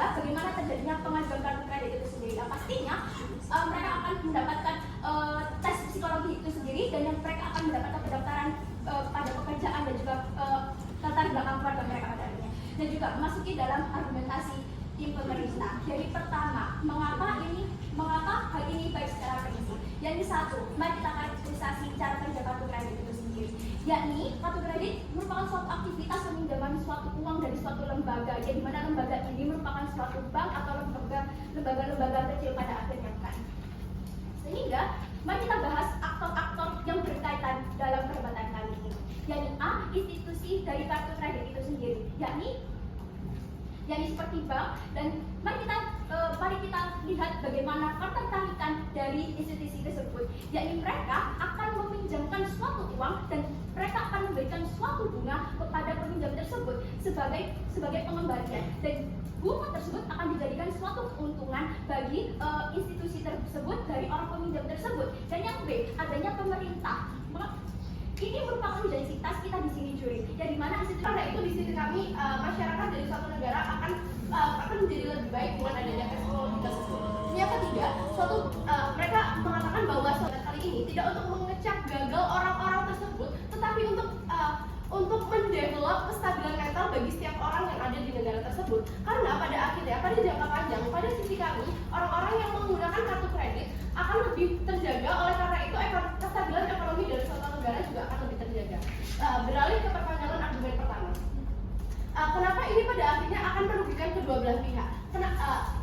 juga bagaimana terjadinya pengajuan kartu kredit itu sendiri. Nah, pastinya mereka akan mendapatkan tes psikologi itu sendiri, dan yang mereka akan mendapatkan pendaftaran pada pekerjaan dan juga latar belakang keluarga mereka pada akhirnya. Dan juga memasuki dalam argumentasi tim pemerintah. Jadi pertama, mengapa hal ini baik secara prinsip? Yang satu, mari kita karakterisasi cara kerja kartu kredit itu sendiri. Yakni kartu kredit merupakan suatu aktivitas peminjaman suatu uang dari suatu lembaga, yang dimana lembaga ini merupakan suatu bank atau lembaga kecil pada akhirnya kan. Sehingga mari kita bahas aktor-aktor yang berkaitan dalam perdebatan kali ini. Yakni A, institusi dari kartu kredit itu sendiri, yakni seperti bank. Dan mari kita lihat bagaimana ketertarikan dari institusi tersebut, yakni mereka akan meminjamkan suatu uang dan mereka akan memberikan suatu bunga kepada peminjam tersebut sebagai pengembalian, dan bunga tersebut akan dijadikan suatu keuntungan bagi institusi tersebut dari orang peminjam tersebut. Dan yang B, adanya pemerintah. Ini merupakan identitas kita di sini, juri. Yang dimana karena itu di sini kami masyarakat dari suatu negara akan menjadi lebih baik dengan adanya teknologi tersebut. Yang ketiga, mereka mengatakan bahwa kali ini tidak untuk mengecap gagal orang-orang tersebut, tetapi untuk mendevelop kestabilan mental bagi setiap orang yang ada di negara tersebut. Karena pada akhirnya, pada jangka panjang, pada sisi kami, orang-orang yang menggunakan kartu kredit akan lebih terjaga. Oleh karena itu, kestabilan ekonomi dari suatu negara juga akan lebih terjaga. Beralih ke perpanjangan argumen pertama. Kenapa ini pada akhirnya akan merugikan kedua belah pihak?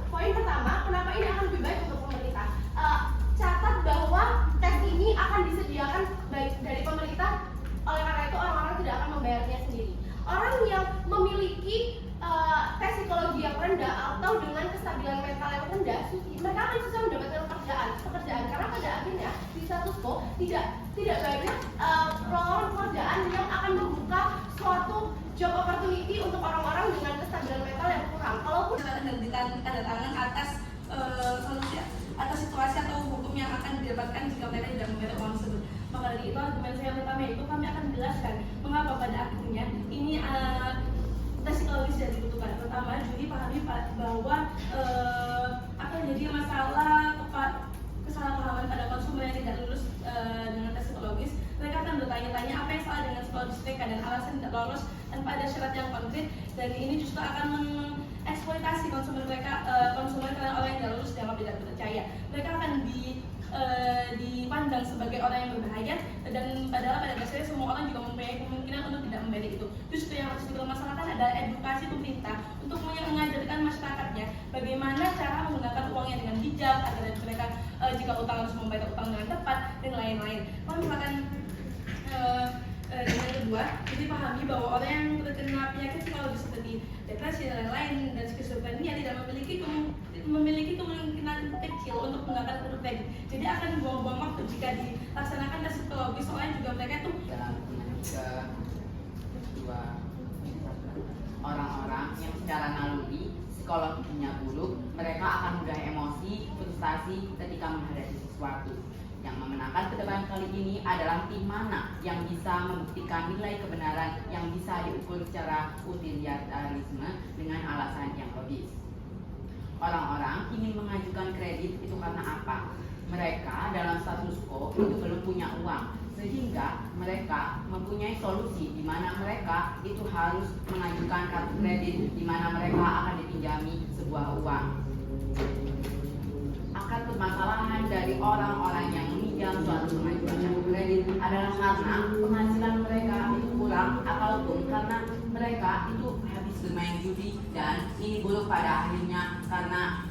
Poin pertama, kenapa ini akan lebih baik untuk pemerintah? Catat bahwa tes ini akan disediakan baik dari pemerintah. Oleh karena itu, orang-orang tidak akan membayarnya sendiri. Orang yang memiliki tes psikologi yang rendah atau dengan kestabilan mental yang rendah, mereka akan susah mendapatkan pekerjaan karena pada akhirnya di status quo tidak banyak lowongan pekerjaan yang akan membuka suatu job opportunity untuk orang-orang dengan kestabilan mental yang kurang. Kalaupun ada tangan atas situasi atau hukum yang akan didapatkan jika mereka tidak membayar uang tersebut. Maka dari itu, argumen saya yang pertama itu kami akan jelaskan mengapa pada akhirnya ini tes psikologis tidak dibutuhkan. Pertama, juri pahami bahwa akan jadi masalah kesalahpahaman pada konsumen yang tidak lulus dengan tes psikologis. Mereka akan bertanya-tanya apa yang salah dengan psikologis mereka dan alasan tidak lolos tanpa ada syarat yang konkret, dan ini justru akan mengeksploitasi konsumen karena orang yang tidak lulus dianggap tidak percaya. Mereka akan dipandang sebagai orang yang berbahaya, dan padahal pada dasarnya semua orang juga mempunyai kemungkinan untuk tidak membayar itu. Justru yang harus dipermasalahkan adalah edukasi pemerintah untuk mengajarkan masyarakatnya bagaimana cara menggunakan uangnya dengan bijak, agar mereka jika utang harus membayar utang dengan tepat dan lain-lain. Kalau misalkan yang kedua, jadi pahami bahwa orang yang terkena penyakit psikologis seperti depresi dan lain-lain dan skizofrenia tidak memiliki kemungkinan kecil untuk menggunakan kartu kredit. Jadi akan buang-buang waktu jika dilaksanakan tes psikologis, soalnya juga mereka itu dalam kedua orang-orang yang secara naluri psikologinya buruk, mereka akan mudah emosi, frustasi ketika menghadapi sesuatu. Yang memenangkan perdebaran kali ini adalah tim mana yang bisa membuktikan nilai kebenaran yang bisa diukur secara utilitarisme dengan alasan yang logis. Orang-orang ingin mengajukan kredit itu karena apa? Mereka dalam status quo itu belum punya uang, sehingga mereka mempunyai solusi di mana mereka itu harus mengajukan kartu kredit di mana mereka akan dipinjami sebuah uang. Akar permasalahan dari orang-orang yang meminjam suatu pengajuan kartu kredit adalah karena penghasilan mereka itu kurang, ataupun karena mereka itu habis bermain judi, dan ini buruk pada akhirnya karena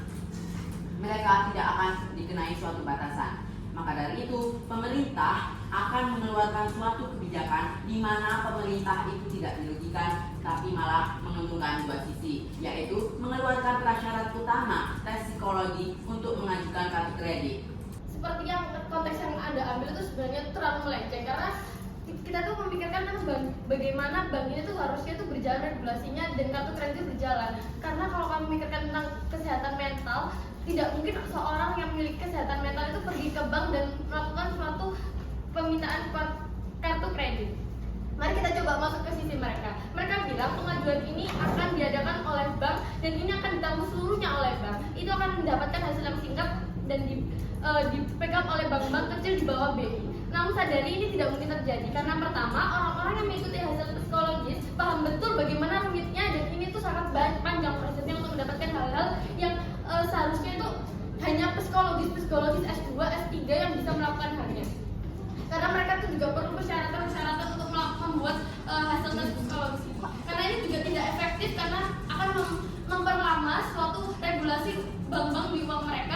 mereka tidak akan dikenai suatu batasan. Maka dari itu, pemerintah akan mengeluarkan suatu kebijakan di mana pemerintah itu tidak dirugikan, tapi malah menguntungkan dua sisi, yaitu mengeluarkan prasyarat utama tes psikologi untuk mengajukan kartu kredit. Seperti yang konteks yang Anda ambil itu sebenarnya terlalu melenceng, karena kita tuh memikirkan bagaimana bank ini tuh harusnya tuh berjalan regulasinya dan kartu kredit berjalan. Karena kalau kami memikirkan tentang kesehatan mental, tidak mungkin seorang yang memiliki kesehatan mental itu pergi ke bank dan melakukan suatu permintaan kartu kredit. Mari kita coba masuk ke sisi mereka. Mereka bilang bilang pengajuan ini akan diadakan oleh bank dan ini akan ditanggung seluruhnya oleh bank. Itu akan mendapatkan hasil yang singkat dan dipegang oleh bank-bank kecil di bawah BI. Namun sadari ini tidak mungkin terjadi karena pertama orang-orang yang mengikuti hasil psikologis paham betul bagaimana rumitnya dan ini tuh sangat panjang prosesnya untuk mendapatkan hal-hal yang seharusnya itu hanya psikologis S2, S3 yang bisa melakukan halnya. Karena mereka tuh juga perlu persyaratan untuk membuat hasil tes psikologis ini. Karena ini juga tidak efektif karena akan memperlama suatu regulasi bank-bank di uang mereka